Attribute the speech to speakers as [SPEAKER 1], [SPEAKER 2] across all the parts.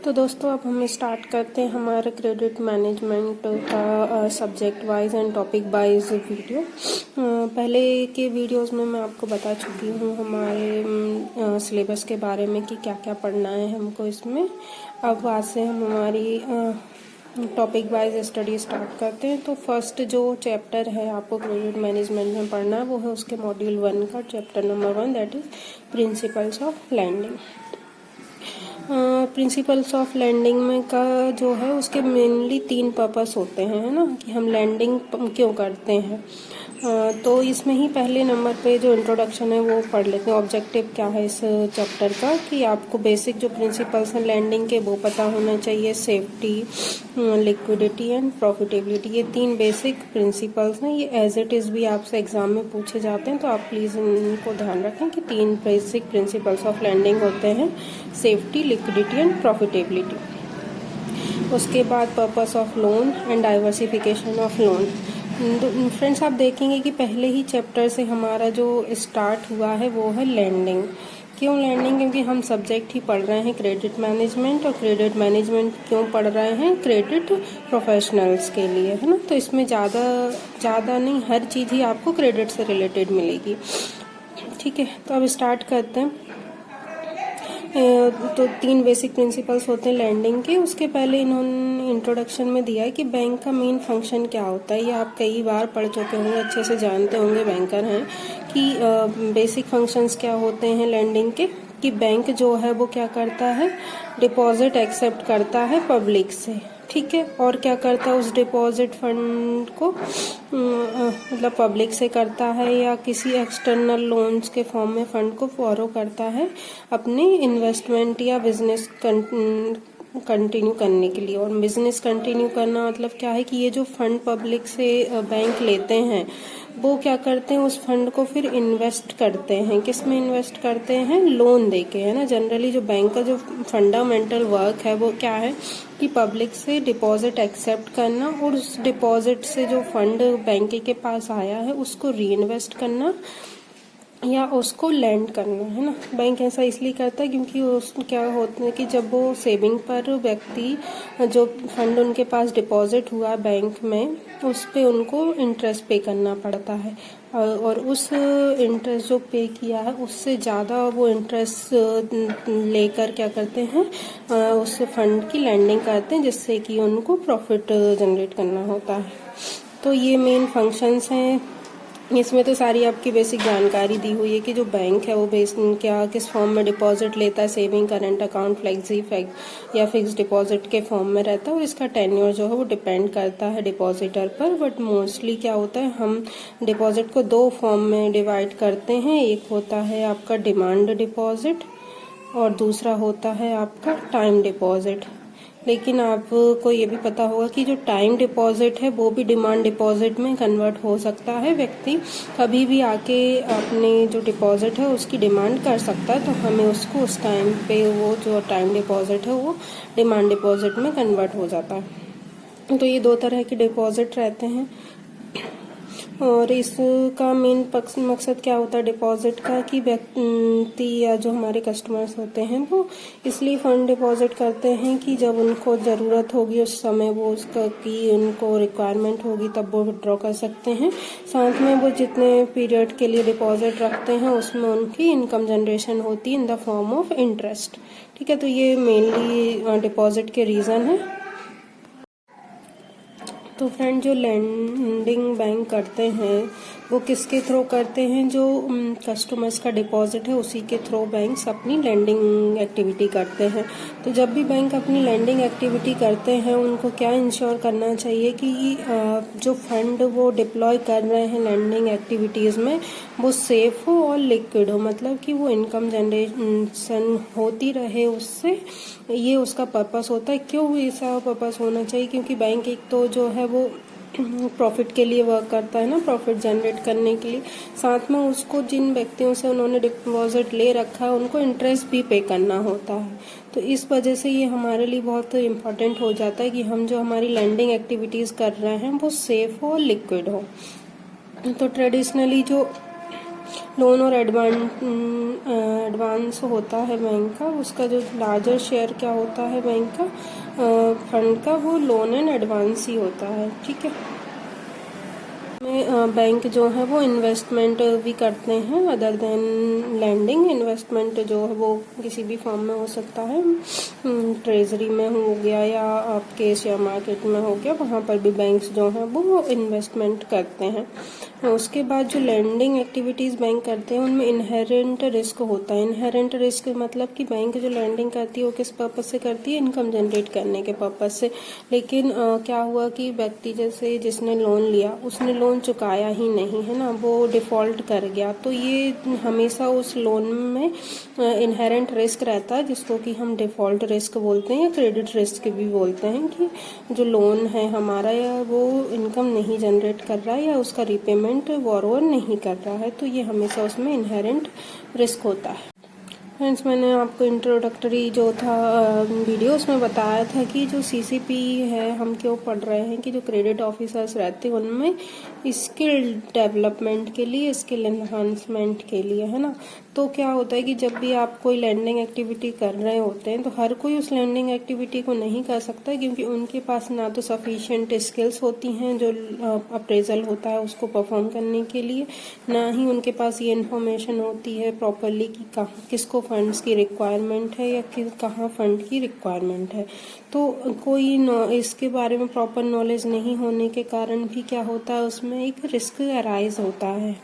[SPEAKER 1] तो दोस्तों अब हम स्टार्ट करते हैं हमारे क्रेडिट मैनेजमेंट का subject wise and topic wise video. पहले के वीडियोस में मैं आपको बता चुकी हूँ हमारे सिलेबस के बारे में कि क्या क्या पढ़ना है हमको इसमें। अब आज से हम हमारी टॉपिक वाइज स्टडी स्टार्ट करते हैं। तो फर्स्ट जो चैप्टर है आपको क्रेडिट मैनेजमेंट में पढ़ना है वो है उसके मॉड्यूल 1 का chapter number 1, that is principles of lending. Principles of lending में का जो है उसके मेनली 3 पर्पस होते हैं, है ना, कि हम लैंडिंग क्यों करते हैं। तो इसमें ही पहले नंबर पे जो इंट्रोडक्शन है वो पढ़ लेते हैं। ऑब्जेक्टिव क्या है इस चैप्टर का कि आपको बेसिक जो प्रिंसिपल्स हैं लैंडिंग के वो पता होना चाहिए। सेफ्टी, लिक्विडिटी एंड प्रॉफिटेबिलिटी, ये 3 बेसिक प्रिंसिपल्स हैं। ये एज इट इज़ भी आपसे एग्जाम में पूछे जाते हैं, तो आप प्लीज़ इनको ध्यान रखें कि 3 बेसिक प्रिंसिपल्स ऑफ लैंडिंग होते हैं, सेफ्टी, लिक्विडिटी एंड प्रॉफिटेबिलिटी। उसके बाद purpose of loan and diversification of loan. Friends आप देखेंगे कि पहले ही चैप्टर से हमारा जो स्टार्ट हुआ है वो है लैंडिंग। क्यों लैंडिंग? क्योंकि हम सब्जेक्ट ही पढ़ रहे हैं क्रेडिट मैनेजमेंट, और क्रेडिट मैनेजमेंट क्यों पढ़ रहे हैं? क्रेडिट प्रोफेशनल्स के लिए, है ना। तो इसमें ज़्यादा नहीं, हर चीज़ ही आपको क्रेडिट से रिलेटेड मिलेगी। ठीक है, तो अब स्टार्ट करते हैं। तो 3 बेसिक प्रिंसिपल्स होते हैं लैंडिंग के। उसके पहले इन्होंने इंट्रोडक्शन में दिया है कि बैंक का मेन फंक्शन क्या होता है। ये आप कई बार पढ़ चुके होंगे, अच्छे से जानते होंगे, बैंकर हैं, कि बेसिक फंक्शंस क्या होते हैं लैंडिंग के। कि बैंक जो है वो क्या करता है, डिपॉजिट एक्सेप्ट करता है पब्लिक से, ठीक है, और क्या करता है, उस डिपॉजिट फंड को मतलब पब्लिक से करता है या किसी एक्सटर्नल लोन्स के फॉर्म में फंड को फॉरो करता है अपने इन्वेस्टमेंट या बिजनेस कंटिन्यू करने के लिए। और बिजनेस कंटिन्यू करना मतलब क्या है कि ये जो फंड पब्लिक से बैंक लेते हैं वो क्या करते हैं, उस फंड को फिर इन्वेस्ट करते हैं। किस में इन्वेस्ट करते हैं? लोन देके, है ना। जनरली जो बैंक का जो फंडामेंटल वर्क है वो क्या है कि पब्लिक से डिपॉजिट एक्सेप्ट करना और उस डिपॉजिट से जो फंड बैंक के पास आया है उसको री इन्वेस्ट करना या उसको लैंड करना, है ना। बैंक ऐसा इसलिए करता है क्योंकि उस क्या होता है कि जब वो सेविंग पर व्यक्ति जो फंड उनके पास डिपॉजिट हुआ बैंक में उस पे उनको इंटरेस्ट पे करना पड़ता है, और उस इंटरेस्ट जो पे किया है उससे ज़्यादा वो इंटरेस्ट लेकर क्या करते हैं, उस फंड की लैंडिंग करते हैं, जिससे कि उनको प्रॉफिट जनरेट करना होता है। तो ये मेन फंक्शंस हैं। इसमें तो सारी आपकी बेसिक जानकारी दी हुई है कि जो बैंक है वो क्या किस फॉर्म में डिपॉजिट लेता है। सेविंग, करंट अकाउंट, फ्लेक्सी या फिक्स डिपॉजिट के फॉर्म में रहता है, और इसका टेन्योर जो है वो डिपेंड करता है डिपॉजिटर पर। बट मोस्टली क्या होता है, हम डिपॉजिट को 2 फॉर्म में डिवाइड करते हैं। एक होता है आपका डिमांड डिपॉजिट और दूसरा होता है आपका टाइम डिपॉजिट। लेकिन आपको ये भी पता होगा कि जो टाइम डिपॉजिट है वो भी डिमांड डिपॉजिट में कन्वर्ट हो सकता है। व्यक्ति कभी भी आके अपने जो डिपॉजिट है उसकी डिमांड कर सकता है, तो हमें उसको उस टाइम पे वो जो टाइम डिपॉजिट है वो डिमांड डिपॉजिट में कन्वर्ट हो जाता है। तो ये 2 तरह के डिपॉजिट रहते हैं, और इसका मेन मकसद क्या होता है डिपॉजिट का कि व्यक्ति या जो हमारे कस्टमर्स होते हैं वो इसलिए फंड डिपॉजिट करते हैं कि जब उनको ज़रूरत होगी उस समय वो उसका की उनको रिक्वायरमेंट होगी तब वो विड्रॉ कर सकते हैं। साथ में वो जितने पीरियड के लिए डिपॉजिट रखते हैं उसमें उनकी इनकम जनरेशन होती है in the form of interest. ठीक है, तो ये मेनली डिपॉजिट के रीज़न है। तो फ्रेंड जो लैंडिंग बैंक करते हैं वो किसके थ्रू करते हैं? जो कस्टमर्स का डिपॉजिट है उसी के थ्रू बैंक्स अपनी लैंडिंग एक्टिविटी करते हैं। तो जब भी बैंक अपनी लैंडिंग एक्टिविटी करते हैं उनको क्या इंश्योर करना चाहिए कि जो फंड वो डिप्लॉय कर रहे हैं लैंडिंग एक्टिविटीज़ में वो सेफ हो और लिक्विड हो, मतलब कि वो इनकम जनरेशन होती रहे उससे। ये उसका पर्पस होता है। क्यों ऐसा पर्पस होना चाहिए? क्योंकि बैंक एक तो जो है वो प्रॉफिट के लिए वर्क करता है ना, प्रॉफिट जनरेट करने के लिए। साथ में उसको जिन व्यक्तियों से उन्होंने डिपॉजिट ले रखा है उनको इंटरेस्ट भी पे करना होता है। तो इस वजह से ये हमारे लिए बहुत इम्पोर्टेंट हो जाता है कि हम जो हमारी लैंडिंग एक्टिविटीज़ कर रहे हैं वो सेफ हो और लिक्विड हो। तो ट्रेडिशनली जो लोन और एडवांस होता है बैंक का, उसका जो लार्जर शेयर क्या होता है बैंक का फंड का, वो लोन एंड एडवांस ही होता है। ठीक है, बैंक जो है वो इन्वेस्टमेंट भी करते हैं अदर देन लैंडिंग। इन्वेस्टमेंट जो है वो किसी भी फॉर्म में हो सकता है, ट्रेजरी में हो गया या आपके शेयर मार्केट में हो गया, वहाँ पर भी बैंक्स जो हैं वो इन्वेस्टमेंट करते हैं। उसके बाद जो लैंडिंग एक्टिविटीज़ बैंक करते हैं उनमें इनहेरेंट रिस्क होता है। इनहेरेंट रिस्क मतलब कि बैंक जो लैंडिंग करती है वो किस पर्पज़ से करती है, इनकम जनरेट करने के पर्पज़ से। लेकिन क्या हुआ कि व्यक्ति जैसे जिसने लोन लिया उसने लोन चुकाया ही नहीं है ना, वो डिफ़ॉल्ट कर गया, तो ये हमेशा उस लोन में इनहेरेंट रिस्क रहता है, जिसको कि हम डिफ़ॉल्ट रिस्क बोलते हैं या क्रेडिट रिस्क भी बोलते हैं, कि जो लोन है हमारा या वो इनकम नहीं जनरेट कर रहा है या उसका रीपेमेंट बोरोवर नहीं कर रहा है, तो ये हमेशा उसमें इनहेरेंट रिस्क होता है। फ्रेंड्स, मैंने आपको इंट्रोडक्टरी जो था वीडियो उसमें बताया था कि जो सीसीपी है हम क्यों पढ़ रहे हैं, कि जो क्रेडिट ऑफिसर्स रहते हैं उनमें स्किल डेवलपमेंट के लिए, स्किल एनहांसमेंट के लिए, है ना। तो क्या होता है कि जब भी आप कोई लैंडिंग एक्टिविटी कर रहे होते हैं तो हर कोई उस लैंडिंग एक्टिविटी को नहीं कर सकता, क्योंकि उनके पास ना तो सफिशिएंट स्किल्स होती हैं जो अप्रेजल होता है उसको परफॉर्म करने के लिए, ना ही उनके पास ये इन्फॉर्मेशन होती है प्रॉपरली कि किसको फंड्स की रिक्वायरमेंट है या कहाँ फंड की रिक्वायरमेंट है। तो कोई इसके बारे में प्रॉपर नॉलेज नहीं होने के कारण भी क्या होता है, उसमें एक रिस्क अराइज होता है।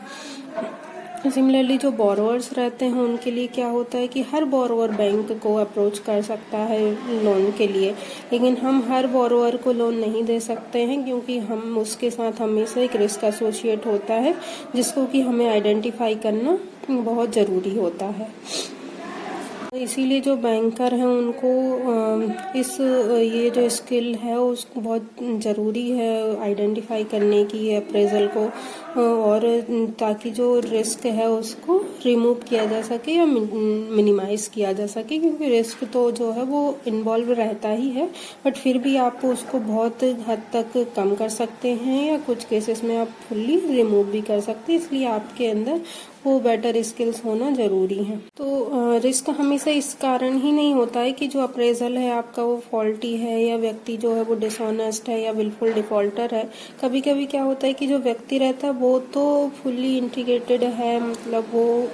[SPEAKER 1] सिमिलरली जो बोरोवर्स रहते हैं उनके लिए क्या होता है कि हर बोरोवर बैंक को अप्रोच कर सकता है लोन के लिए, लेकिन हम हर बोरोवर को लोन नहीं दे सकते हैं, क्योंकि हम उसके साथ हमेशा एक रिस्क एसोसिएट होता है, जिसको कि हमें आइडेंटिफाई करना बहुत ज़रूरी होता है। इसीलिए जो बैंकर हैं उनको ये जो स्किल है उसको बहुत ज़रूरी है आइडेंटिफाई करने की, अप्रेजल को, और ताकि जो रिस्क है उसको रिमूव किया जा सके या मिनिमाइज़ किया जा सके, क्योंकि रिस्क तो जो है वो इन्वॉल्व रहता ही है, बट फिर भी आप उसको बहुत हद तक कम कर सकते हैं या कुछ केसेस में आप फुल्ली रिमूव भी कर सकते हैं। इसलिए आपके अंदर वो बेटर स्किल्स होना ज़रूरी है। तो रिस्क हमेशा इस कारण ही नहीं होता है कि जो अप्रेजल है आपका वो फॉल्टी है या व्यक्ति जो है वो डिसऑनेस्ट है या बिल्कुल डिफॉल्टर है। कभी कभी क्या होता है कि जो व्यक्ति रहता है वो तो फुल्ली इंटीग्रेटेड है, मतलब वो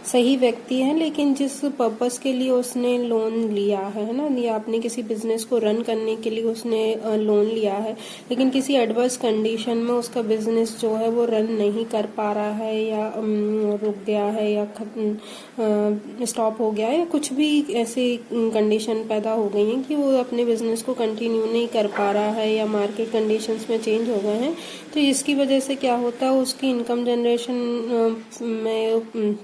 [SPEAKER 1] सही व्यक्ति है, लेकिन जिस पर्पस के लिए उसने लोन लिया है ना, या आपने किसी बिजनेस को रन करने के लिए उसने लोन लिया है, लेकिन किसी एडवर्स कंडीशन में उसका बिजनेस जो है वो रन नहीं कर पा रहा है या रुक गया है या स्टॉप हो गया है या कुछ भी ऐसे कंडीशन पैदा हो गई हैं कि वो अपने बिजनेस को कंटिन्यू नहीं कर पा रहा है या मार्केट कंडीशंस में चेंज हो गए हैं, तो इसकी वजह से क्या होता है उसकी इनकम जनरेशन में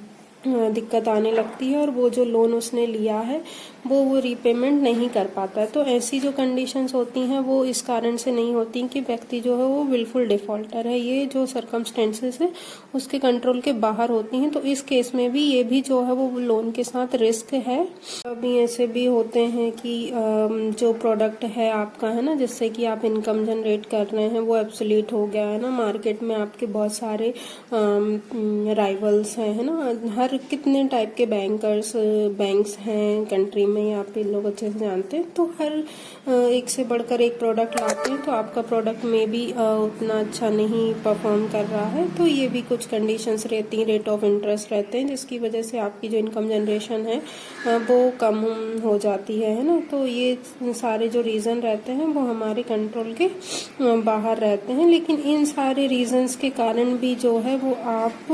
[SPEAKER 1] दिक्कत आने लगती है और वो जो लोन उसने लिया है वो रीपेमेंट नहीं कर पाता है। तो ऐसी जो कंडीशंस होती हैं वो इस कारण से नहीं होती कि व्यक्ति जो है वो बिल्कुल डिफॉल्टर है, ये जो सर्कमस्टेंसेस है उसके कंट्रोल के बाहर होती हैं। तो इस केस में भी ये भी जो है वो लोन के साथ रिस्क है। अभी ऐसे भी होते हैं कि जो प्रोडक्ट है आपका, है ना, जिससे कि आप इनकम जनरेट कर रहे हैं वो एब्सोल्यूट हो गया है ना, मार्केट में आपके बहुत सारे राइवल्स हैं, है ना, हर कितने टाइप के बैंक्स हैं कंट्री में, यहाँ पे लोग अच्छे से जानते हैं, तो हर एक से बढ़कर एक प्रोडक्ट लाते हैं, तो आपका प्रोडक्ट में भी उतना अच्छा नहीं परफॉर्म कर रहा है, तो ये भी कुछ कंडीशंस रहती हैं, रेट ऑफ इंटरेस्ट रहते हैं, जिसकी वजह से आपकी जो इनकम जनरेशन है वो कम हो जाती है ना। तो ये सारे जो रीज़न रहते हैं वो हमारे कंट्रोल के बाहर रहते हैं, लेकिन इन सारे रीजंस के कारण भी जो है वो आप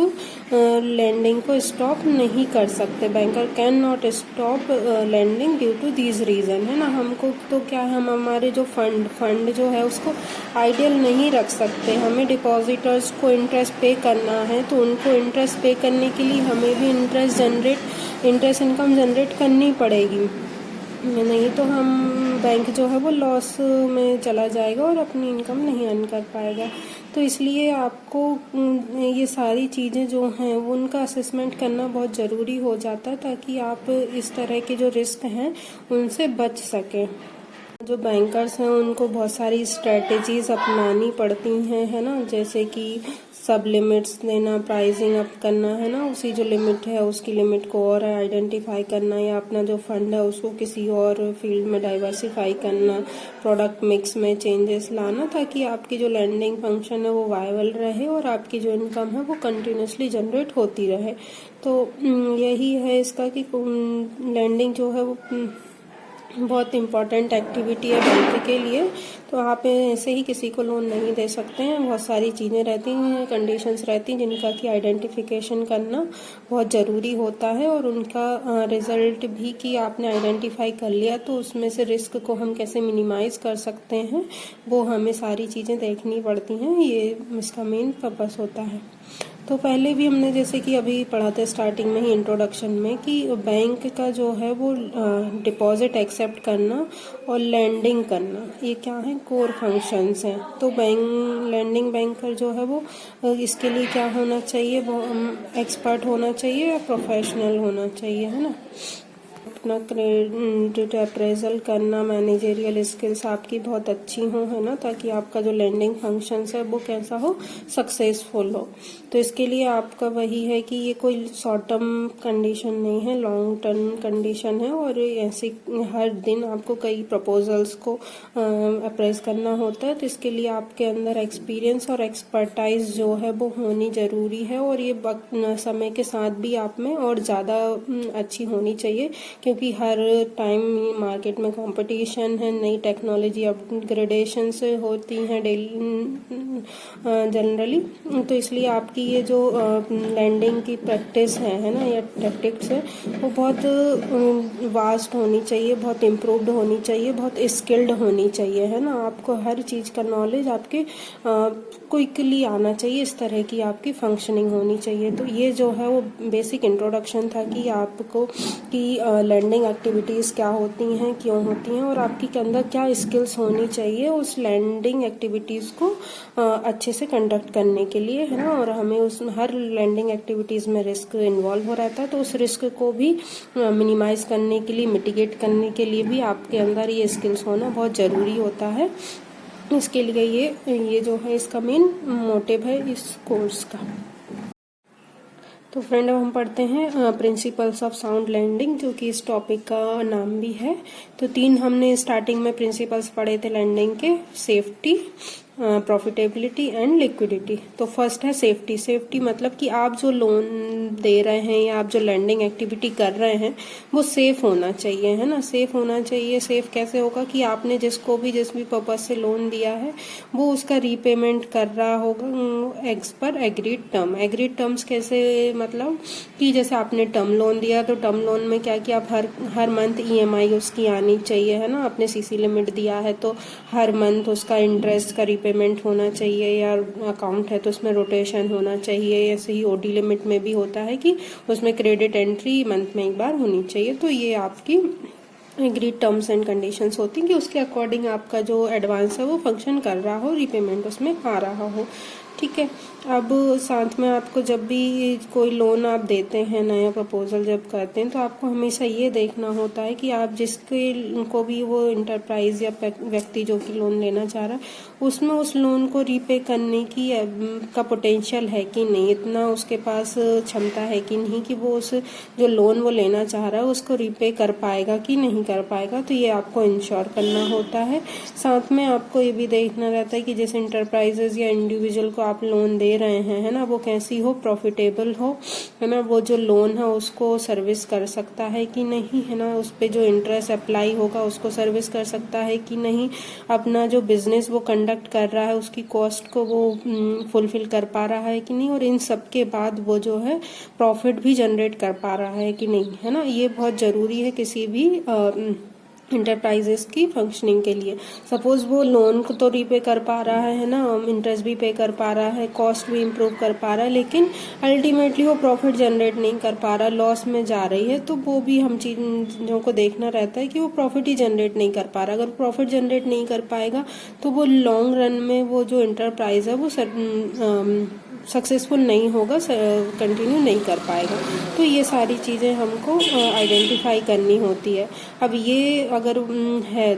[SPEAKER 1] लैंडिंग को स्टॉप नहीं कर सकते। Banker cannot stop lending due to these reason, है ना। हमको तो क्या है, हम हमारे जो फंड जो है उसको आइडियल नहीं रख सकते, हमें डिपॉजिटर्स को इंटरेस्ट पे करना है, तो उनको इंटरेस्ट पे करने के लिए हमें भी इंटरेस्ट इनकम जनरेट करनी पड़ेगी, नहीं तो हम बैंक जो है वो लॉस में चला जाएगा और अपनी इनकम नहीं अर्न कर पाएगा। तो इसलिए आपको ये सारी चीज़ें जो हैं वो उनका असेसमेंट करना बहुत ज़रूरी हो जाता है, ताकि आप इस तरह के जो रिस्क हैं उनसे बच सकें। जो बैंकर्स हैं उनको बहुत सारी स्ट्रेटजीज अपनानी पड़ती हैं, है ना, जैसे कि सब लिमिट्स देना, प्राइसिंग अप करना, है ना, उसी जो लिमिट है उसकी लिमिट को और आइडेंटिफाई करना, या अपना जो फंड है उसको किसी और फील्ड में डाइवर्सिफाई करना, प्रोडक्ट मिक्स में चेंजेस लाना, ताकि आपकी जो लैंडिंग फंक्शन है वो वायबल रहे और आपकी जो इनकम है वो कंटिन्यूसली जनरेट होती रहे। तो यही है इसका कि लैंडिंग जो है वो बहुत इम्पॉर्टेंट एक्टिविटी है बैंक के लिए। तो आप ऐसे ही किसी को लोन नहीं दे सकते हैं, बहुत सारी चीज़ें रहती हैं, कंडीशंस रहती हैं जिनका कि आइडेंटिफिकेशन करना बहुत ज़रूरी होता है, और उनका रिजल्ट भी कि आपने आइडेंटिफाई कर लिया तो उसमें से रिस्क को हम कैसे मिनिमाइज कर सकते हैं वो हमें सारी चीज़ें देखनी पड़ती हैं। ये इसका मेन पर्पस होता है। तो पहले भी हमने जैसे कि अभी पढ़ा था स्टार्टिंग में ही इंट्रोडक्शन में कि बैंक का जो है वो डिपॉजिट एक्सेप्ट करना और लैंडिंग करना, ये क्या है, कोर फंक्शंस हैं। तो लैंडिंग बैंकर जो है वो इसके लिए क्या होना चाहिए, वो एक्सपर्ट होना चाहिए या प्रोफेशनल होना चाहिए, है ना। अपना क्रेडिट अप्रेजल करना, मैनेजरियल स्किल्स आपकी बहुत अच्छी हो, है ना, ताकि आपका जो लैंडिंग फंक्शंस है वो कैसा हो, सक्सेसफुल हो। तो इसके लिए आपका वही है कि ये कोई शॉर्ट टर्म कंडीशन नहीं है, लॉन्ग टर्म कंडीशन है, और ऐसे हर दिन आपको कई प्रपोजल्स को अप्रेज करना होता है। तो इसके लिए आपके अंदर एक्सपीरियंस और एक्सपर्टाइज जो है वो होनी ज़रूरी है, और ये समय के साथ भी आप में और ज़्यादा अच्छी होनी चाहिए, क्योंकि हर टाइम मार्केट में कंपटीशन है, नई टेक्नोलॉजी अपग्रेडेशन से होती हैं डेली जनरली। तो इसलिए आपकी ये जो लैंडिंग की प्रैक्टिस है ना, या टैक्टिक्स है, वो बहुत वास्ट होनी चाहिए, बहुत इम्प्रूव्ड होनी चाहिए, बहुत स्किल्ड होनी चाहिए, है ना। आपको हर चीज़ का नॉलेज आपके क्विकली आना चाहिए, इस तरह की आपकी फंक्शनिंग होनी चाहिए। तो ये जो है वो बेसिक इंट्रोडक्शन था कि आपको कि लैंडिंग एक्टिविटीज़ क्या होती हैं, क्यों होती हैं, और आपके के अंदर क्या स्किल्स होनी चाहिए उस लैंडिंग एक्टिविटीज़ को अच्छे से कंडक्ट करने के लिए, है ना। और हमें उस हर लैंडिंग एक्टिविटीज़ में रिस्क इन्वॉल्व हो रहता है, तो उस रिस्क को भी मिनिमाइज करने के लिए, मिटिगेट करने के लिए भी आपके अंदर ये स्किल्स होना बहुत ज़रूरी होता है। इसके लिए ये जो है इसका मेन मोटिव है इस कोर्स का। तो फ्रेंड अब हम पढ़ते हैं प्रिंसिपल्स ऑफ साउंड लैंडिंग, जो कि इस टॉपिक का नाम भी है। तो 3 हमने स्टार्टिंग में प्रिंसिपल्स पढ़े थे लैंडिंग के, सेफ्टी, प्रॉफिटेबिलिटी एंड लिक्विडिटी। तो फर्स्ट है सेफ्टी। सेफ्टी मतलब कि आप जो लोन दे रहे हैं या आप जो लैंडिंग एक्टिविटी कर रहे हैं वो सेफ होना चाहिए, है ना। सेफ होना चाहिए। सेफ कैसे होगा कि आपने जिस भी पर्पज से लोन दिया है वो उसका रीपेमेंट कर रहा होगा एग्स पर एग्रीड टर्म। एग्रीड टर्म्स कैसे, मतलब कि जैसे आपने टर्म लोन दिया तो टर्म लोन में क्या कि आप हर मंथ EMI उसकी आनी चाहिए, है ना। आपने CC लिमिट दिया है तो हर मंथ उसका इंटरेस्ट का पेमेंट होना चाहिए, या अकाउंट है तो उसमें रोटेशन होना चाहिए। ऐसे ही OD लिमिट में भी होता है कि उसमें क्रेडिट एंट्री मंथ में एक बार होनी चाहिए। तो ये आपकी एग्रीड टर्म्स एंड कंडीशंस होती हैं कि उसके अकॉर्डिंग आपका जो एडवांस है वो फंक्शन कर रहा हो, रीपेमेंट उसमें आ रहा हो, ठीक है। अब साथ में आपको जब भी कोई लोन आप देते हैं, नया प्रपोजल जब करते हैं, तो आपको हमेशा ये देखना होता है कि आप जिसके को भी वो इंटरप्राइज या व्यक्ति जो कि लोन लेना चाह रहा है उसमें उस लोन को रीपे करने की का पोटेंशियल है कि नहीं, इतना उसके पास क्षमता है कि नहीं कि वो उस जो लोन वो लेना चाह रहा है उसको रीपे कर पाएगा कि नहीं कर पाएगा। तो ये आपको इंश्योर करना होता है। साथ में आपको ये भी देखना रहता है कि जैसे इंटरप्राइजेज या इंडिविजुअल को आप लोन दे रहे हैं, है ना, वो कैसी हो, प्रॉफिटेबल हो, है ना, वो जो लोन है उसको सर्विस कर सकता है कि नहीं, है ना, उस पे जो इंटरेस्ट अप्लाई होगा उसको सर्विस कर सकता है कि नहीं, अपना जो बिजनेस वो कंडक्ट कर रहा है उसकी कॉस्ट को वो फुलफिल कर पा रहा है कि नहीं, और इन सब के बाद वो जो है प्रॉफिट भी जनरेट कर पा रहा है कि नहीं, है ना। ये बहुत जरूरी है किसी भी इंटरप्राइजेस की फंक्शनिंग के लिए। सपोज वो लोन को तो रीपे कर पा रहा है ना, इंटरेस्ट भी पे कर पा रहा है, कॉस्ट भी इम्प्रूव कर पा रहा है, लेकिन अल्टीमेटली वो प्रॉफिट जनरेट नहीं कर पा रहा, लॉस में जा रही है, तो वो भी हम चीज़ों को देखना रहता है कि वो प्रॉफिट ही जनरेट नहीं कर पा रहा। अगर प्रॉफिट जनरेट नहीं कर पाएगा तो वो लॉन्ग रन में वो जो इंटरप्राइज है वो सक्सेसफुल नहीं होगा, कंटिन्यू नहीं कर पाएगा। तो ये सारी चीज़ें हमको आइडेंटिफाई करनी होती है। अब ये अगर है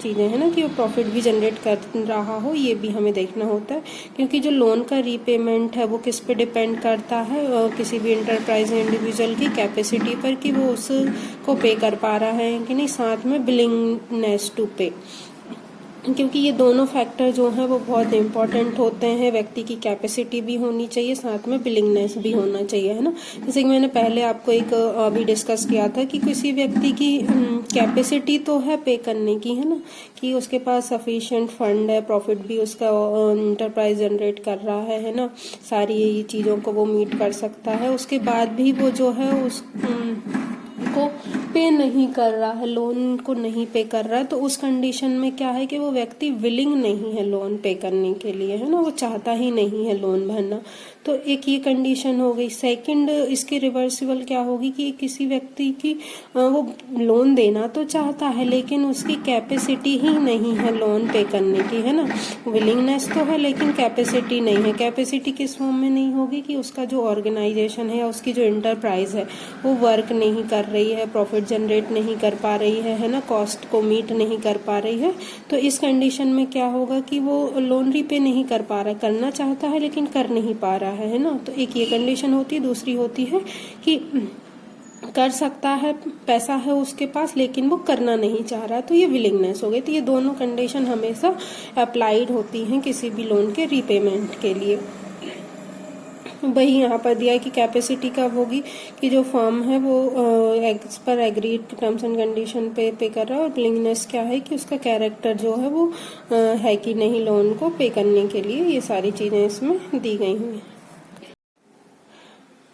[SPEAKER 1] चीज़ें है ना कि वो प्रॉफिट भी जनरेट कर रहा हो, ये भी हमें देखना होता है, क्योंकि जो लोन का रीपेमेंट है वो किस पे डिपेंड करता है, किसी भी इंटरप्राइज इंडिविजुअल की कैपेसिटी पर कि वो उसको पे कर पा रहा है कि नहीं, साथ में बिलिंगनेस टू पे, क्योंकि ये दोनों फैक्टर जो हैं वो बहुत इंपॉर्टेंट होते हैं। व्यक्ति की कैपेसिटी भी होनी चाहिए, साथ में बिलिंगनेस भी होना चाहिए, है ना। जैसे कि मैंने पहले आपको एक अभी डिस्कस किया था कि किसी व्यक्ति की कैपेसिटी तो है पे करने की, है ना, कि उसके पास सफिशिएंट फंड है, प्रॉफिट भी उसका इंटरप्राइज जनरेट कर रहा है ना, सारी चीज़ों को वो मीट कर सकता है, उसके बाद भी वो जो है उस को पे नहीं कर रहा है, लोन को नहीं पे कर रहा है, तो उस कंडीशन में क्या है कि वो व्यक्ति विलिंग नहीं है लोन पे करने के लिए, है ना, वो चाहता ही नहीं है लोन भरना। तो एक ये कंडीशन हो गई। सेकंड, इसकी रिवर्सिबल क्या होगी कि किसी व्यक्ति की वो लोन देना तो चाहता है लेकिन उसकी कैपेसिटी ही नहीं है लोन पे करने की, है ना। विलिंगनेस तो है लेकिन कैपेसिटी नहीं है। कैपेसिटी किस फॉर्म में नहीं होगी कि उसका जो ऑर्गेनाइजेशन है या उसकी जो इंटरप्राइज है वो वर्क नहीं कर रही है, प्रॉफिट जनरेट नहीं कर पा रही है ना, कॉस्ट को मीट नहीं कर पा रही है। तो इस कंडीशन में क्या होगा कि वो लोन रीपे नहीं कर पा रहा, करना चाहता है लेकिन कर नहीं पा रहा है ना। तो एक ये कंडीशन होती है। दूसरी होती है कि कर सकता है, पैसा है उसके पास लेकिन वो करना नहीं चाह रहा, तो ये विलिंगनेस हो गई। तो ये दोनों कंडीशन हमेशा अप्लाइड होती हैं किसी भी लोन के रीपेमेंट के लिए। वही यहाँ पर दिया है कि कैपेसिटी कब होगी कि जो फर्म है वो as per agreed terms and condition पे कर रहा है, और विलिंगनेस क्या है कि उसका कैरेक्टर जो है वो है कि नहीं लोन को पे करने के लिए। ये सारी चीज़ें इसमें दी गई हुई हैं।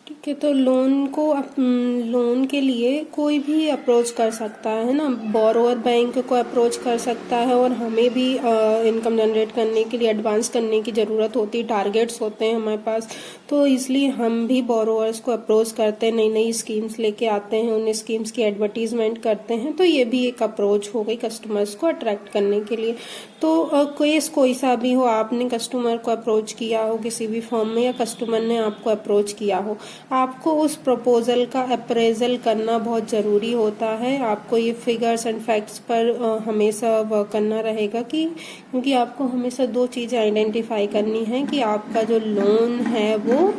[SPEAKER 1] ठीक है, तो लोन के लिए कोई भी अप्रोच कर सकता है ना। बोरोअर बैंक को अप्रोच कर सकता है, और हमें भी इनकम जनरेट करने के लिए एडवांस करने की ज़रूरत होती है, टारगेट्स होते हैं हमारे पास, तो इसलिए हम भी बोरोअर्स को अप्रोच करते हैं, नई नई स्कीम्स लेके आते हैं, उन स्कीम्स की एडवर्टीजमेंट करते हैं। तो ये भी एक अप्रोच हो गई कस्टमर्स को अट्रैक्ट करने के लिए। तो केस कोई सा भी हो, आपने कस्टमर को अप्रोच किया हो किसी भी फॉर्म में, या कस्टमर ने आपको अप्रोच किया हो, आपको उस प्रपोजल का अप्रेजल करना बहुत ज़रूरी होता है। आपको ये फिगर्स एंड फैक्ट्स पर हमेशा वर्क करना रहेगा, क्योंकि आपको हमेशा दो चीज़ें आइडेंटिफाई करनी है कि आपका जो लोन है वो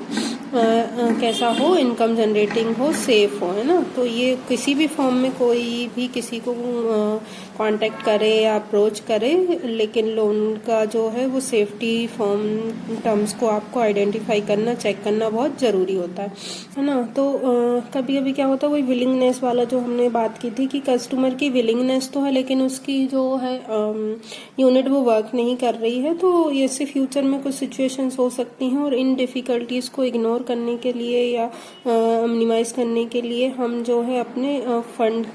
[SPEAKER 1] कैसा हो, इनकम जनरेटिंग हो, सेफ हो, है ना। तो ये किसी भी फॉर्म में कोई भी किसी को कांटेक्ट करे या अप्रोच करे, लेकिन लोन का जो है वो सेफ्टी फॉर्म टर्म्स को आपको आइडेंटिफाई करना, चेक करना बहुत ज़रूरी होता है ना। तो कभी कभी क्या होता है, वही विलिंगनेस वाला जो हमने बात की थी कि कस्टमर की विलिंगनेस तो है लेकिन उसकी जो है यूनिट वो वर्क नहीं कर रही है। तो ऐसे फ्यूचर में कुछ सिचुएशंस हो सकती हैं, और इन डिफ़िकल्टीज़ को इग्नोर करने के लिए या मिनिमाइज करने के लिए हम जो है अपने फंड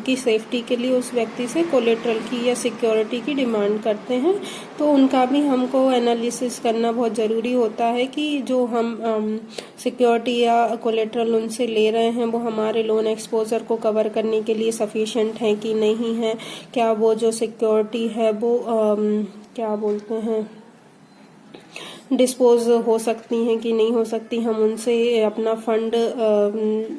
[SPEAKER 1] की सेफ्टी के लिए उस व्यक्ति से कोलेट्रल की या सिक्योरिटी की डिमांड करते हैं। तो उनका भी हमको एनालिसिस करना बहुत ज़रूरी होता है कि जो हम सिक्योरिटी या कोलेट्रल उनसे ले रहे हैं वो हमारे लोन एक्सपोजर को कवर करने के लिए सफिशिएंट है कि नहीं है, क्या वो जो सिक्योरिटी है वो क्या बोलते हैं डिस्पोज हो सकती हैं कि नहीं हो सकती, हम उनसे अपना फंड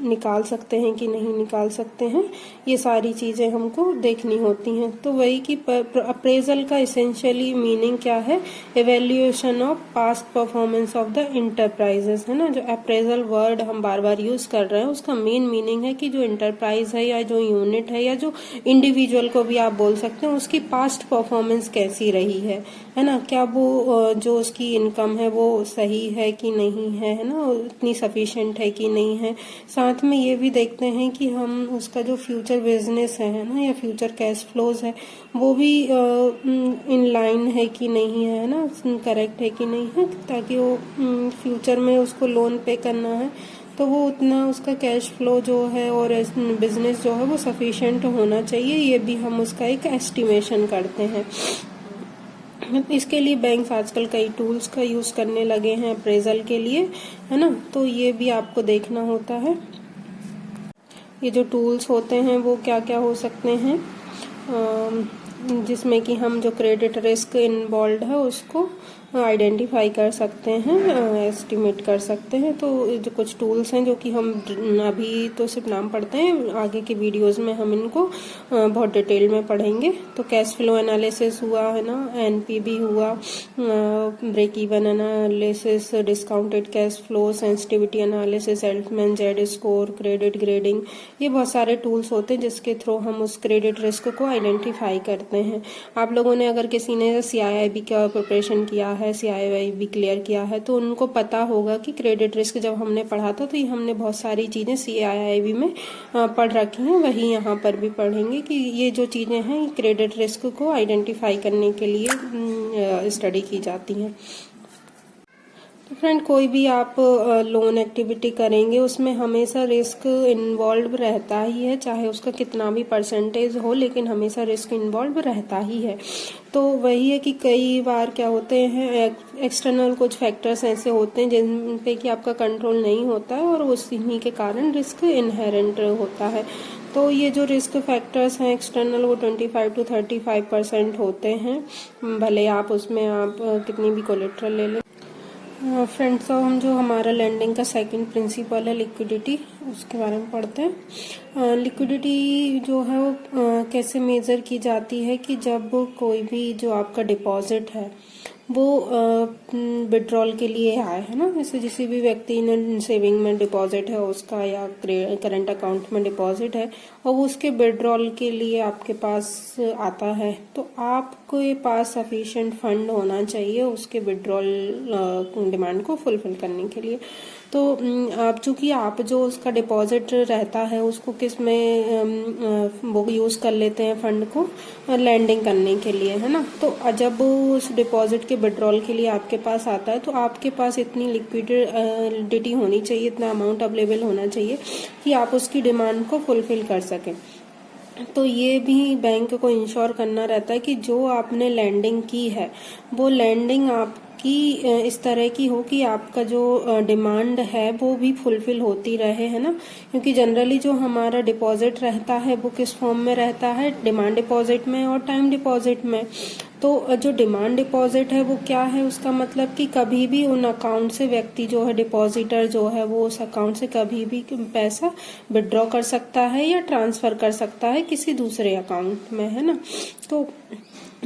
[SPEAKER 1] निकाल सकते हैं कि नहीं निकाल सकते हैं, ये सारी चीज़ें हमको देखनी होती हैं। तो वही कि अप्रेजल का इसेंशियली मीनिंग क्या है, evaluation of past performance of the enterprises, है ना। जो अप्रेजल वर्ड हम बार बार यूज कर रहे हैं उसका मेन मीनिंग है कि जो इंटरप्राइज है या जो यूनिट है या जो इंडिविजुअल को भी आप बोल सकते हैं, उसकी पास्ट परफॉर्मेंस कैसी रही है ना, क्या वो जो उसकी इनकम है वो सही है कि नहीं है ना, उतनी सफिशिएंट है कि नहीं है। साथ में ये भी देखते हैं कि हम उसका जो फ्यूचर बिजनेस है ना या फ्यूचर कैश फ्लोज है वो भी इन लाइन है कि नहीं है ना, करेक्ट है कि नहीं है, ताकि वो फ्यूचर में उसको लोन पे करना है तो वो उतना उसका कैश फ्लो जो है और बिजनेस जो है वो सफिशिएंट होना चाहिए। ये भी हम उसका एक एस्टिमेशन करते हैं। इसके लिए बैंक्स आजकल कई टूल्स का यूज करने लगे हैं अप्रेजल के लिए, है ना। तो ये भी आपको देखना होता है। ये जो टूल्स होते हैं वो क्या क्या हो सकते हैं, जिसमें कि हम जो क्रेडिट रिस्क इन्वॉल्व है उसको आइडेंटिफाई कर सकते हैं, एस्टिमेट कर सकते हैं। तो जो कुछ टूल्स हैं जो कि हम अभी तो सिर्फ नाम पढ़ते हैं, आगे के वीडियोस में हम इनको बहुत डिटेल में पढ़ेंगे। तो कैश फ्लो एनालिसिस हुआ है ना, एनपीवी हुआ, break even analysis, discounted cash flow, sensitivity analysis, Altman Z score, credit grading, ये बहुत सारे टूल्स होते हैं जिसके थ्रू हम उस क्रेडिट रिस्क को आइडेंटिफाई करते हैं। आप लोगों ने अगर किसी ने CIIB का प्रिपरेशन किया है, CIIB क्लियर किया है, तो उनको पता होगा कि क्रेडिट रिस्क जब हमने पढ़ा था तो ये हमने बहुत सारी चीज़ें CIIB में पढ़ रखी हैं, वही यहाँ पर भी पढ़ेंगे कि ये जो चीज़ें हैं क्रेडिट रिस्क को आइडेंटिफाई करने के लिए स्टडी की जाती हैं। तो फ्रेंड, कोई भी आप लोन एक्टिविटी करेंगे उसमें हमेशा रिस्क इन्वॉल्व रहता ही है, चाहे उसका कितना भी परसेंटेज हो, लेकिन हमेशा रिस्क इन्वॉल्व रहता ही है। तो वही है कि कई बार क्या होते हैं, एक्सटर्नल कुछ फैक्टर्स ऐसे होते हैं जिन पे कि आपका कंट्रोल नहीं होता है और उसी के कारण रिस्क इनहेरेंट होता है। तो ये जो रिस्क फैक्टर्स हैं एक्सटर्नल, वो 25 to 35% होते हैं, भले आप उसमें आप कितनी भी कोलेट्रल ले लें। फ्रेंड्स, तो हम जो हमारा लैंडिंग का सेकंड प्रिंसिपल है लिक्विडिटी, उसके बारे में पढ़ते हैं। लिक्विडिटी जो है वो कैसे मेज़र की जाती है कि जब कोई भी जो आपका डिपॉजिट है वो विड्रॉल के लिए आए, है ना। जैसे किसी भी व्यक्ति ने सेविंग में डिपॉजिट है उसका या करंट अकाउंट में डिपॉजिट है और वो उसके विड्रॉल के लिए आपके पास आता है, तो आपके पास सफिशिएंट फंड होना चाहिए उसके विड्रॉल डिमांड को फुलफिल करने के लिए। तो आप चूंकि आप जो उसका डिपॉजिट रहता है उसको किस में वो यूज़ कर लेते हैं फंड को लैंडिंग करने के लिए, है ना। तो जब उस डिपॉजिट के विड्रॉल के लिए आपके पास आता है तो आपके पास इतनी लिक्विडिटी होनी चाहिए, इतना अमाउंट अवेलेबल होना चाहिए कि आप उसकी डिमांड को फुलफिल कर सकें। तो ये भी बैंक को इंश्योर करना रहता है कि जो आपने लैंडिंग की है वो लैंडिंग आपकी इस तरह की हो कि आपका जो डिमांड है वो भी फुलफिल होती रहे, है ना। क्योंकि जनरली जो हमारा डिपॉजिट रहता है वो किस फॉर्म में रहता है, डिमांड डिपॉजिट में और टाइम डिपॉजिट में। तो जो डिमांड डिपॉजिट है वो क्या है, उसका मतलब कि कभी भी उन अकाउंट से व्यक्ति जो है, डिपॉजिटर जो है, वो उस अकाउंट से कभी भी पैसा विड्रॉ कर सकता है या ट्रांसफर कर सकता है किसी दूसरे अकाउंट में, है ना। तो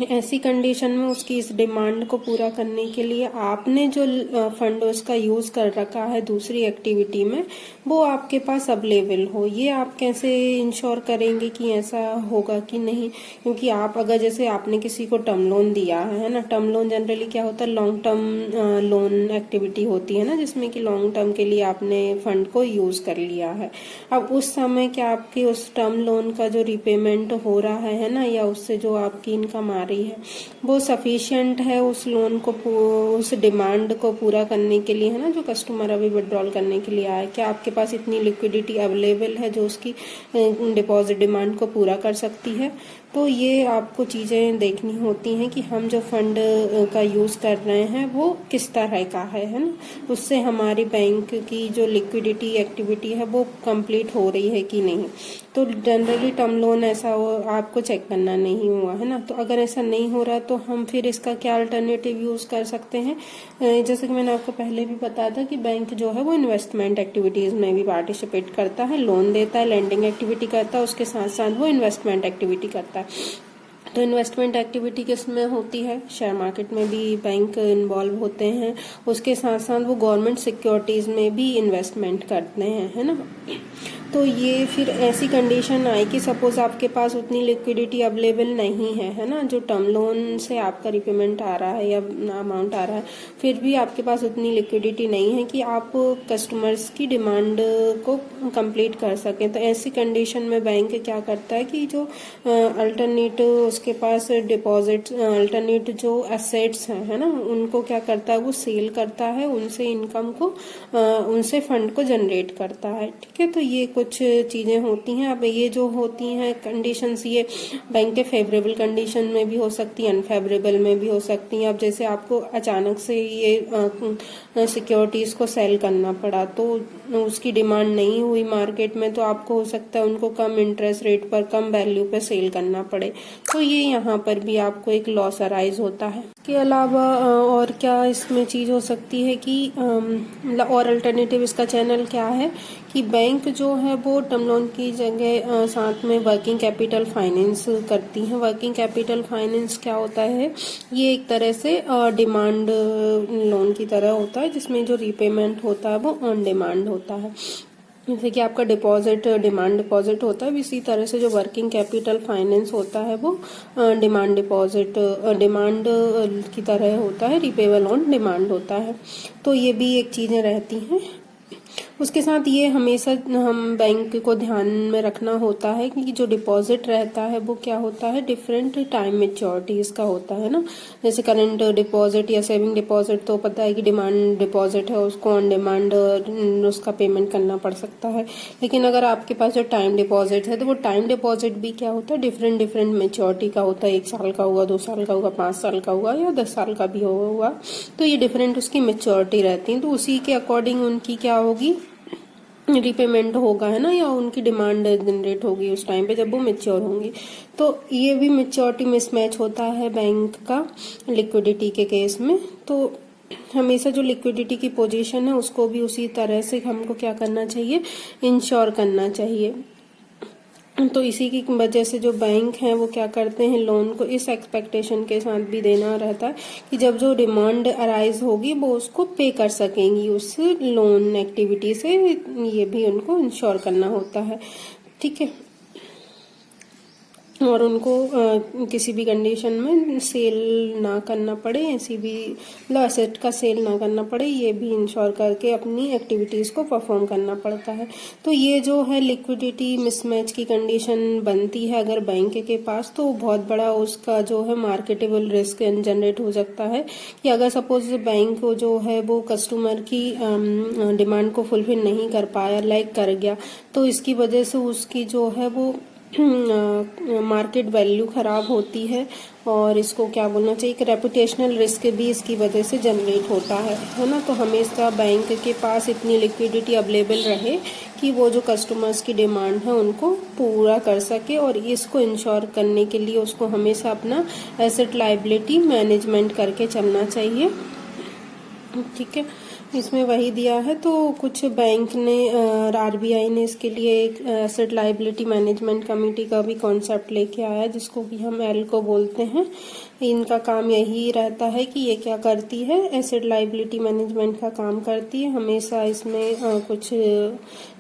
[SPEAKER 1] ऐसी कंडीशन में उसकी इस डिमांड को पूरा करने के लिए आपने जो फंड उसका यूज कर रखा है दूसरी एक्टिविटी में वो आपके पास अवेलेबल हो। ये आप कैसे इंश्योर करेंगे कि ऐसा होगा कि नहीं, क्योंकि आप अगर जैसे आपने किसी को टर्म लोन दिया है ना, टर्म लोन जनरली क्या होता है, लॉन्ग टर्म लोन एक्टिविटी होती है ना, जिसमें कि लॉन्ग टर्म के लिए आपने फंड को यूज कर लिया है। अब उस समय क्या आपकी उस टर्म लोन का जो रिपेमेंट हो रहा है ना, या उससे जो आपकी इनकम आ रही है वो सफिशिएंट है उस लोन को, उस डिमांड को पूरा करने के लिए, है ना, जो कस्टमर अभी विड्रॉल करने के लिए आया। क्या आपके पास इतनी लिक्विडिटी अवेलेबल है जो उसकी डिपॉजिट डिमांड को पूरा कर सकती है। तो ये आपको चीज़ें देखनी होती हैं कि हम जो फंड का यूज़ कर रहे हैं वो किस तरह का है ना, उससे हमारी बैंक की जो लिक्विडिटी एक्टिविटी है वो कंप्लीट हो रही है कि नहीं। तो जनरली टर्म लोन ऐसा आपको चेक करना नहीं हुआ, है ना। तो अगर ऐसा नहीं हो रहा तो हम फिर इसका क्या अल्टरनेटिव यूज़ कर सकते हैं। जैसे कि मैंने आपको पहले भी बताया था कि बैंक जो है वो इन्वेस्टमेंट एक्टिविटीज़ में भी पार्टिसिपेट करता है, लोन देता है, लैंडिंग एक्टिविटी करता है, उसके साथ साथ वो इन्वेस्टमेंट एक्टिविटी करता है। तो इन्वेस्टमेंट एक्टिविटी किस में होती है, शेयर मार्केट में भी बैंक इन्वॉल्व होते हैं, उसके साथ साथ वो गवर्नमेंट सिक्योरिटीज़ में भी इन्वेस्टमेंट करते हैं, है ना। तो ये फिर ऐसी कंडीशन आई कि सपोज आपके पास उतनी लिक्विडिटी अवेलेबल नहीं है ना, जो टर्म लोन से आपका रिपेमेंट आ रहा है या अमाउंट आ रहा है, फिर भी आपके पास उतनी लिक्विडिटी नहीं है कि आप कस्टमर्स की डिमांड को कंप्लीट कर सकें। तो ऐसी कंडीशन में बैंक क्या करता है कि जो अल्टरनेट उसके पास डिपॉजिट अल्टरनेट जो एसेट्स हैं, है ना, उनको क्या करता है, वो सेल करता है, उनसे इनकम को उनसे फंड को जनरेट करता है। ठीक है, तो ये कुछ कुछ चीज़ें होती हैं। अब ये जो होती हैं कंडीशंस, ये बैंक के फेवरेबल कंडीशन में भी हो सकती हैं, अनफेवरेबल में भी हो सकती हैं। अब जैसे आपको अचानक से ये सिक्योरिटीज़ को सेल करना पड़ा, तो उसकी डिमांड नहीं हुई मार्केट में, तो आपको हो सकता है उनको कम इंटरेस्ट रेट पर, कम वैल्यू पर सेल करना पड़े, तो ये यहाँ पर भी आपको एक लॉस अराइज होता है। इसके अलावा और क्या इसमें चीज़ हो सकती है कि और अल्टरनेटिव इसका चैनल क्या है कि बैंक जो है वो टर्म लोन की जगह साथ में वर्किंग कैपिटल फाइनेंस करती है। वर्किंग कैपिटल फाइनेंस क्या होता है, ये एक तरह से डिमांड लोन की तरह होता है, जिसमें जो रीपेमेंट होता है वो ऑन डिमांड होता है। जैसे कि आपका डिपॉजिट डिमांड डिपॉजिट होता है, इसी तरह से जो वर्किंग कैपिटल फाइनेंस होता है वो डिमांड डिपॉजिट डिमांड की तरह होता है, रिपेबल ऑन डिमांड होता है। तो ये भी एक चीज़ें रहती हैं। उसके साथ ये हमेशा हम बैंक को ध्यान में रखना होता है कि जो डिपॉजिट रहता है वो क्या होता है, डिफरेंट टाइम मेच्योरिटी इसका होता है ना। जैसे करंट डिपॉजिट या सेविंग डिपॉजिट तो पता है कि डिमांड डिपॉजिट है, उसको ऑन डिमांड उसका पेमेंट करना पड़ सकता है। लेकिन अगर आपके पास जो टाइम डिपॉजिट है, तो वो टाइम डिपॉजिट भी क्या होता है, डिफरेंट डिफरेंट मेच्योरिटी का होता है। 1 साल का हुआ, 2 साल का हुआ, 5 साल का हुआ या 10 साल का भी हुआ, तो ये डिफरेंट उसकी मेच्योरिटी रहती है। तो उसी के अकॉर्डिंग उनकी क्या होगी, रिपेमेंट होगा, है ना, या उनकी डिमांड जनरेट होगी उस टाइम पे जब वो मेच्योर होंगी। तो ये भी मेच्योरिटी मिसमैच होता है बैंक का लिक्विडिटी के केस में। तो हमेशा जो लिक्विडिटी की पोजीशन है उसको भी उसी तरह से हमको क्या करना चाहिए, इंश्योर करना चाहिए। तो इसी की वजह से जो बैंक हैं वो क्या करते हैं, लोन को इस एक्सपेक्टेशन के साथ भी देना रहता है कि जब जो डिमांड अराइज होगी वो उसको पे कर सकेंगी उस लोन एक्टिविटी से, ये भी उनको इंश्योर करना होता है। ठीक है, और उनको किसी भी कंडीशन में सेल ना करना पड़े, ऐसी भी मतलब एसेट का सेल ना करना पड़े, ये भी इंश्योर करके अपनी एक्टिविटीज़ को परफॉर्म करना पड़ता है। तो ये जो है लिक्विडिटी मिसमैच की कंडीशन बनती है अगर बैंक के पास, तो बहुत बड़ा उसका जो है मार्केटेबल रिस्क जनरेट हो सकता है कि अगर सपोज बैंक जो है वो कस्टमर की डिमांड को फुलफिल नहीं कर पाया, लाइक कर गया, तो इसकी वजह से उसकी जो है वो मार्केट वैल्यू खराब होती है, और इसको क्या बोलना चाहिए, एक रेपुटेशनल रिस्क भी इसकी वजह से जनरेट होता है ना। तो हमेशा बैंक के पास इतनी लिक्विडिटी अवेलेबल रहे कि वो जो कस्टमर्स की डिमांड है उनको पूरा कर सके, और इसको इंश्योर करने के लिए उसको हमेशा अपना एसेट लायबिलिटी मैनेजमेंट करके चलना चाहिए। ठीक है, इसमें वही दिया है। तो कुछ बैंक ने आरबीआई ने इसके लिए एक एसेट लायबिलिटी मैनेजमेंट कमेटी का भी कॉन्सेप्ट लेके आया, जिसको कि हम एल्को बोलते हैं। इनका काम यही रहता है कि ये क्या करती है, एसेट लायबिलिटी मैनेजमेंट का काम करती है। हमेशा इसमें कुछ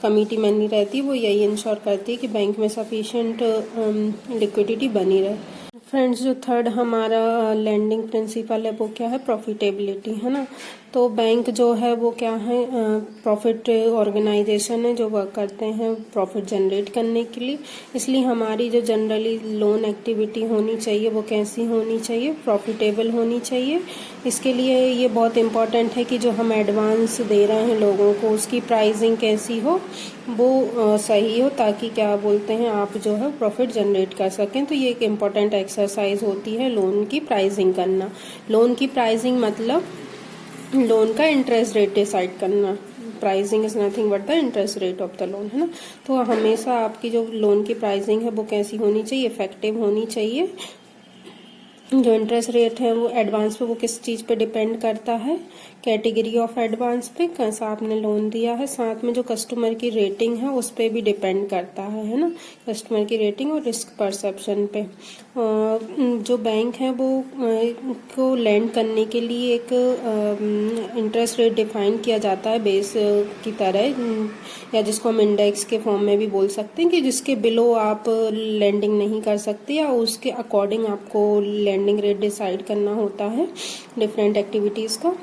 [SPEAKER 1] कमेटी बनी रहती है, वो यही इंश्योर करती है कि बैंक में सफिशिएंट लिक्विडिटी बनी रहे। फ्रेंड्स, जो थर्ड हमारा लैंडिंग प्रिंसिपल है वो क्या है, प्रॉफिटेबिलिटी, है ना। तो बैंक जो है वो क्या है, प्रॉफिट ऑर्गेनाइजेशन है जो वर्क करते हैं प्रॉफिट जनरेट करने के लिए। इसलिए हमारी जो जनरली लोन एक्टिविटी होनी चाहिए वो कैसी होनी चाहिए, प्रॉफिटेबल होनी चाहिए। इसके लिए ये बहुत इम्पॉर्टेंट है कि जो हम एडवांस दे रहे हैं लोगों को, उसकी प्राइसिंग कैसी हो, वो सही हो, ताकि क्या बोलते हैं आप जो है प्रॉफिट जनरेट कर सकें। तो ये एक इम्पॉर्टेंट एक्सरसाइज होती है लोन की प्राइसिंग करना। लोन की प्राइसिंग मतलब लोन का इंटरेस्ट रेट डिसाइड करना। Pricing is nothing but the interest rate of the loan, है ना। तो हमेशा आपकी जो लोन की प्राइसिंग है वो कैसी होनी चाहिए, इफेक्टिव होनी चाहिए। जो इंटरेस्ट रेट है वो एडवांस पे वो किस चीज़ पे डिपेंड करता है, कैटेगरी ऑफ एडवांस पे, कैसा आपने लोन दिया है। साथ में जो कस्टमर की रेटिंग है उस पे भी डिपेंड करता है ना, कस्टमर की रेटिंग और रिस्क परसेप्शन पे। जो बैंक है वो को लैंड करने के लिए एक इंटरेस्ट रेट डिफाइन किया जाता है बेस की तरह, या जिसको हम इंडेक्स के फॉर्म में भी बोल सकते हैं, कि जिसके बिलो आप लैंडिंग नहीं कर सकते, या उसके अकॉर्डिंग आपको लैंडिंग रेट डिसाइड करना होता है डिफरेंट एक्टिविटीज़ का।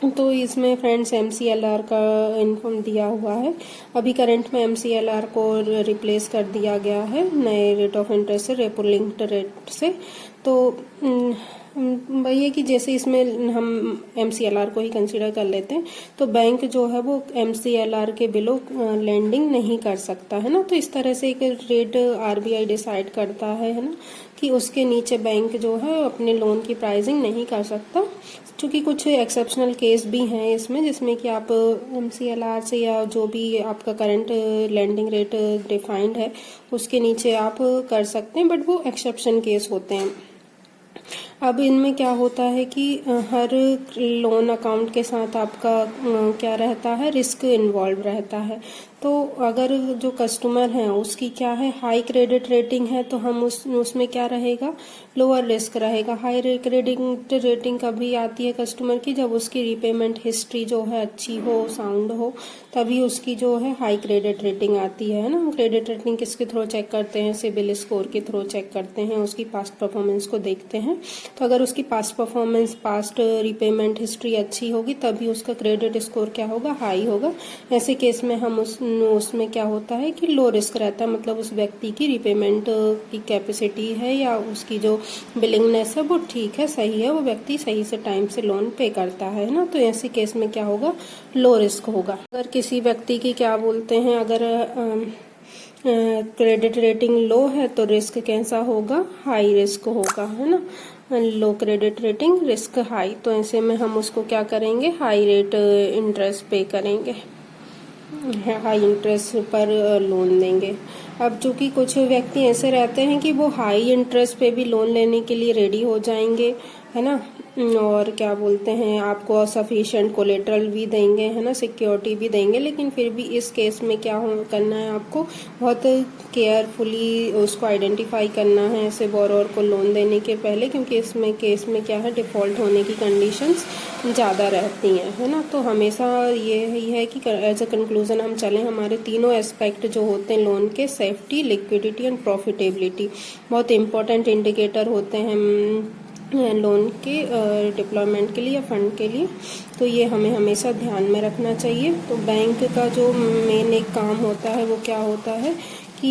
[SPEAKER 1] तो इसमें फ्रेंड्स MCLR का इन्फॉर्म दिया हुआ है। अभी करंट में MCLR को रिप्लेस कर दिया गया है नए रेट ऑफ इंटरेस्ट से, रेपो लिंक्ड रेट से। तो वही है कि जैसे इसमें हम MCLR को ही कंसीडर कर लेते हैं, तो बैंक जो है वो MCLR के बिलो लैंडिंग नहीं कर सकता है ना। तो इस तरह से एक रेट RBI डिसाइड करता है ना, कि उसके नीचे बैंक जो है अपने लोन की प्राइसिंग नहीं कर सकता। क्योंकि कुछ एक्सेप्शनल केस भी हैं इसमें, जिसमें कि आप MCLR से या जो भी आपका करंट लैंडिंग रेट डिफाइंड है उसके नीचे आप कर सकते हैं, बट वो एक्सेप्शन केस होते हैं। अब इनमें क्या होता है कि हर लोन अकाउंट के साथ आपका क्या रहता है, रिस्क इन्वॉल्व रहता है। तो अगर जो कस्टमर है उसकी क्या है, हाई क्रेडिट रेटिंग है, तो हम उसमें क्या रहेगा, लोअर रिस्क रहेगा। हाई क्रेडिट रेटिंग कभी आती है कस्टमर की जब उसकी रीपेमेंट हिस्ट्री जो है अच्छी हो, साउंड हो, तभी उसकी जो है हाई क्रेडिट रेटिंग आती है ना। हम क्रेडिट रेटिंग किसके थ्रू चेक करते हैं, सिबिल स्कोर के थ्रू चेक करते हैं, उसकी पास्ट परफॉर्मेंस को देखते हैं। तो अगर उसकी past performance, past repayment history अच्छी होगी तभी उसका क्रेडिट स्कोर क्या होगा, हाई होगा। ऐसे केस में हम उसमें क्या होता है कि लो रिस्क रहता है, मतलब उस व्यक्ति की रीपेमेंट की कैपेसिटी है या उसकी जो बिलिंगनेस है वो ठीक है, सही है, वो व्यक्ति सही से टाइम से लोन पे करता है ना। तो ऐसे केस में क्या होगा, लो रिस्क होगा। अगर किसी व्यक्ति की क्या बोलते हैं, अगर क्रेडिट रेटिंग लो है तो रिस्क कैसा होगा, हाई रिस्क होगा, है ना। लो क्रेडिट रेटिंग, रिस्क हाई, तो ऐसे में हम उसको क्या करेंगे, हाई रेट इंटरेस्ट पे करेंगे, हाई इंटरेस्ट पर लोन देंगे। अब चूंकि कुछ व्यक्ति ऐसे रहते हैं कि वो हाई इंटरेस्ट पे भी लोन लेने के लिए रेडी हो जाएंगे, है ना, और क्या बोलते हैं, आपको सफिशिएंट कोलेटरल भी देंगे, है ना, सिक्योरिटी भी देंगे, लेकिन फिर भी इस केस में क्या करना है, आपको बहुत केयरफुली उसको आइडेंटिफाई करना है ऐसे बोरोवर को लोन देने के पहले, क्योंकि इसमें केस में क्या है, डिफॉल्ट होने की कंडीशंस ज़्यादा रहती हैं, है ना। तो हमेशा ये ही है कि एज अ कंक्लूजन हम चलें, हमारे तीनों एस्पेक्ट जो होते हैं लोन के, सेफ्टी, लिक्विडिटी एंड प्रॉफिटेबिलिटी, बहुत इंपॉर्टेंट इंडिकेटर होते हैं लोन के डिप्लॉयमेंट के लिए या फंड के लिए। तो ये हमें हमेशा ध्यान में रखना चाहिए। तो बैंक का जो मेन एक काम होता है वो क्या होता है कि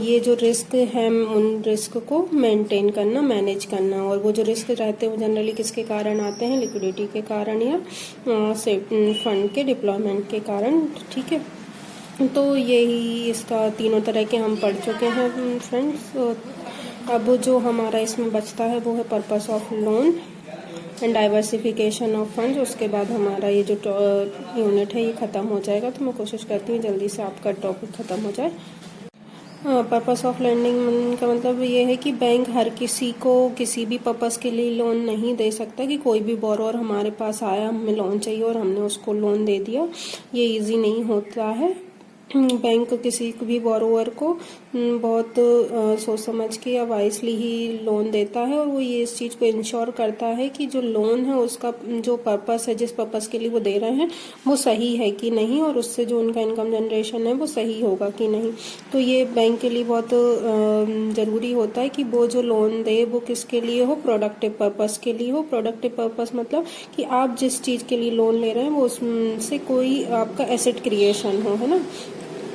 [SPEAKER 1] ये जो रिस्क है उन रिस्क को मेंटेन करना, मैनेज करना, और वो जो रिस्क रहते हैं वो जनरली किसके कारण आते हैं, लिक्विडिटी के कारण या फंड के डिप्लॉयमेंट के कारण, ठीक है। तो यही इसका तीनों तरह के हम पढ़ चुके हैं फ्रेंड्स। अब जो हमारा इसमें बचता है वो है purpose of loan and diversification of funds. उसके बाद हमारा ये जो यूनिट है ये ख़त्म हो जाएगा। तो मैं कोशिश करती हूँ जल्दी से आपका टॉपिक ख़त्म हो जाए। पर्पस ऑफ लैंडिंग का मतलब ये है कि बैंक हर किसी को किसी भी पर्पस के लिए लोन नहीं दे सकता, कि कोई भी बोरोवर हमारे पास आया, हमें लोन चाहिए और हमने उसको लोन दे दिया, ये इजी नहीं होता है। बैंक किसी भी बोरोवर को बहुत सोच समझ के या वाइसली ही लोन देता है, और वो ये इस चीज़ को इंश्योर करता है कि जो लोन है उसका जो पर्पस है, जिस पर्पस के लिए वो दे रहे हैं वो सही है कि नहीं, और उससे जो उनका इनकम जनरेशन है वो सही होगा कि नहीं। तो ये बैंक के लिए बहुत ज़रूरी होता है कि वो जो लोन दे वो किसके लिए हो, प्रोडक्टिव पर्पस के लिए हो। प्रोडक्टिव पर्पस मतलब कि आप जिस चीज़ के लिए लोन ले रहे हैं वो उससे कोई आपका एसेट क्रिएशन हो, है ना।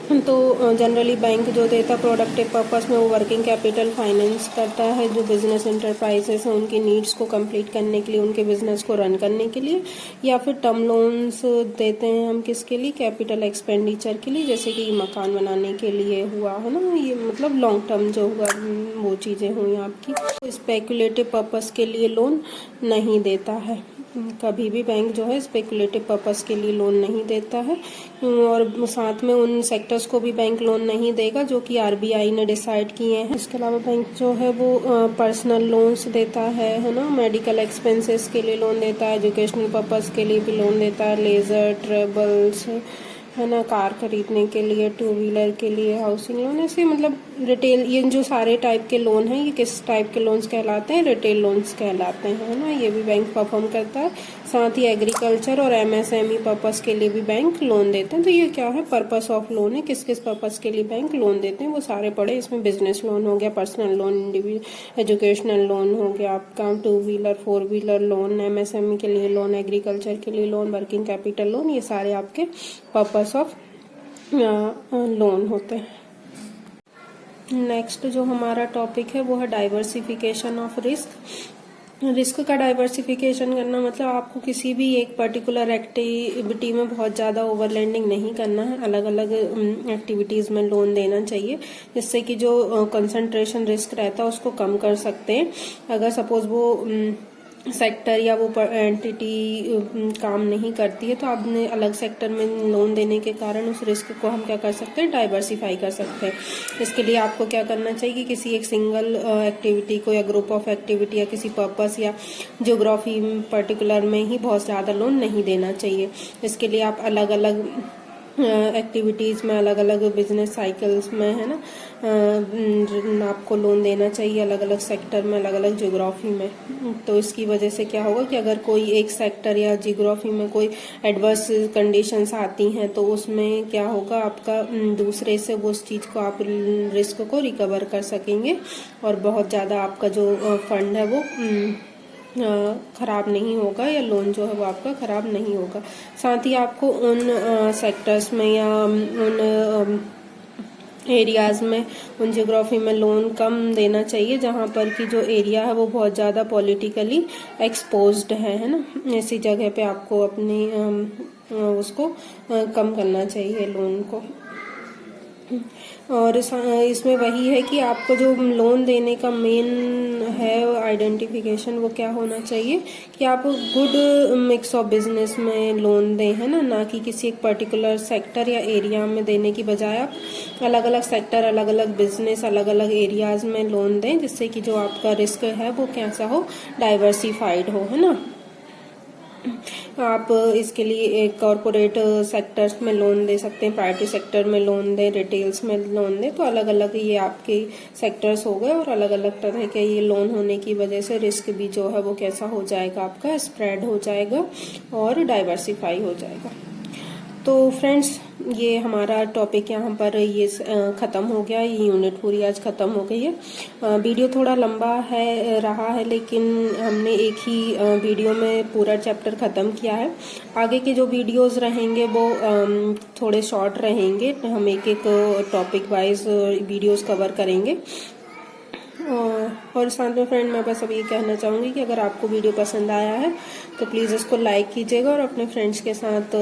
[SPEAKER 1] तो जनरली बैंक जो देता प्रोडक्टिव पर्पस में वो वर्किंग कैपिटल फाइनेंस करता है, जो बिजनेस इंटरप्राइजेस हैं उनकी नीड्स को कंप्लीट करने के लिए, उनके बिजनेस को रन करने के लिए, या फिर टर्म लोन्स देते हैं हम किसके लिए, कैपिटल एक्सपेंडिचर के लिए, जैसे कि मकान बनाने के लिए हुआ, है ना, ये मतलब लॉन्ग टर्म जो हुआ वो चीज़ें हुई आपकी। तो स्पेकुलेटिव पर्पस के लिए लोन नहीं देता है, कभी भी बैंक जो है स्पेकुलेटिव पर्पस के लिए लोन नहीं देता है, और साथ में उन सेक्टर्स को भी बैंक लोन नहीं देगा जो कि RBI ने डिसाइड किए हैं। इसके अलावा बैंक जो है वो पर्सनल लोन्स देता है ना, मेडिकल एक्सपेंसेस के लिए लोन देता है, एजुकेशनल पर्पस के लिए भी लोन देता है, लेजर ट्रेवल्स, है ना, कार खरीदने के लिए, टू व्हीलर के लिए, हाउसिंग लोन, ऐसे मतलब रिटेल, ये जो सारे टाइप के लोन हैं ये किस टाइप के लोन्स कहलाते हैं, रिटेल लोन्स कहलाते हैं, है ना, ये भी बैंक परफॉर्म करता है। साथ ही एग्रीकल्चर और MSME पर्पस के लिए भी बैंक लोन देते हैं। तो ये क्या है, पर्पस ऑफ लोन है, किस किस पर्पस के लिए बैंक लोन देते हैं वो सारे पढ़े। इसमें बिजनेस लोन हो गया, पर्सनल लोन, एजुकेशनल लोन हो गया आपका, two wheeler, four wheeler loan, MSME के लिए लोन, एग्रीकल्चर के लिए लोन, वर्किंग कैपिटल लोन, ये सारे आपके पर्पस ऑफ लोन होते हैं। नेक्स्ट जो हमारा टॉपिक है वो है डाइवर्सिफिकेशन ऑफ रिस्क। रिस्क का डाइवर्सिफिकेशन करना मतलब आपको किसी भी एक पर्टिकुलर एक्टिविटी में बहुत ज़्यादा ओवर लेंडिंग नहीं करना है, अलग अलग एक्टिविटीज़ में लोन देना चाहिए, जिससे कि जो कंसंट्रेशन रिस्क रहता है उसको कम कर सकते हैं। अगर सपोज वो सेक्टर या वो एंटिटी काम नहीं करती है तो आपने अलग सेक्टर में लोन देने के कारण उस रिस्क को हम क्या कर सकते हैं, डाइवर्सिफाई कर सकते हैं। इसके लिए आपको क्या करना चाहिए कि किसी एक सिंगल एक्टिविटी को या ग्रुप ऑफ एक्टिविटी या किसी पर्पस या ज्योग्राफी पर्टिकुलर में ही बहुत ज़्यादा लोन नहीं देना चाहिए। इसके लिए आप अलग अलग एक्टिविटीज़ में, अलग अलग बिजनेस साइकिल्स में, है ना, आपको लोन देना चाहिए, अलग अलग सेक्टर में, अलग अलग ज्योग्राफी में। तो इसकी वजह से क्या होगा कि अगर कोई एक सेक्टर या ज्योग्राफी में कोई एडवर्स कंडीशंस आती हैं तो उसमें क्या होगा, आपका दूसरे से वो उस चीज़ को, आप रिस्क को रिकवर कर सकेंगे और बहुत ज़्यादा आपका जो फंड है वो ख़राब नहीं होगा या लोन जो है वो आपका ख़राब नहीं होगा। साथ ही आपको उन सेक्टर्स में या उन एरियाज़ में, उन ज्योग्राफी में लोन कम देना चाहिए जहाँ पर कि जो एरिया है वो बहुत ज़्यादा पॉलिटिकली एक्सपोज्ड है ना। ऐसी जगह पे आपको अपनी उसको कम करना चाहिए लोन को। और इसमें वही है कि आपको जो लोन देने का मेन है आइडेंटिफिकेशन वो क्या होना चाहिए कि आप गुड मिक्स ऑफ बिजनेस में लोन दें, है ना कि किसी एक पर्टिकुलर सेक्टर या एरिया में देने की बजाय आप अलग अलग सेक्टर, अलग अलग बिजनेस, अलग अलग एरियाज में लोन दें, जिससे कि जो आपका रिस्क है वो कैसा हो, डाइवर्सिफाइड हो, है ना। आप इसके लिए एक कॉरपोरेट सेक्टर्स में लोन दे सकते हैं, प्राइवेट सेक्टर में लोन दें, रिटेल्स में लोन दें, तो अलग अलग ये आपके सेक्टर्स हो गए और अलग अलग तरह के ये लोन होने की वजह से रिस्क भी जो है वो कैसा हो जाएगा, आपका स्प्रेड हो जाएगा और डाइवर्सिफाई हो जाएगा। तो फ्रेंड्स, ये हमारा टॉपिक यहाँ पर ये ख़त्म हो गया, ये यूनिट पूरी आज ख़त्म हो गई है। वीडियो थोड़ा लंबा रहा है, लेकिन हमने एक ही वीडियो में पूरा चैप्टर ख़त्म किया है। आगे के जो वीडियोस रहेंगे वो थोड़े शॉर्ट रहेंगे, हम एक एक टॉपिक वाइज वीडियोस कवर करेंगे। और साथ में फ्रेंड, मैं बस अब ये कहना चाहूँगी कि अगर आपको वीडियो पसंद आया है तो प्लीज़ इसको लाइक कीजिएगा और अपने फ्रेंड्स के साथ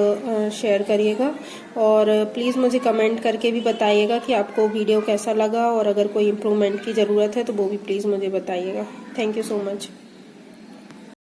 [SPEAKER 1] शेयर करिएगा। और प्लीज़ मुझे कमेंट करके भी बताइएगा कि आपको वीडियो कैसा लगा, और अगर कोई इम्प्रूवमेंट की ज़रूरत है तो वो भी प्लीज़ मुझे बताइएगा। Thank you so much.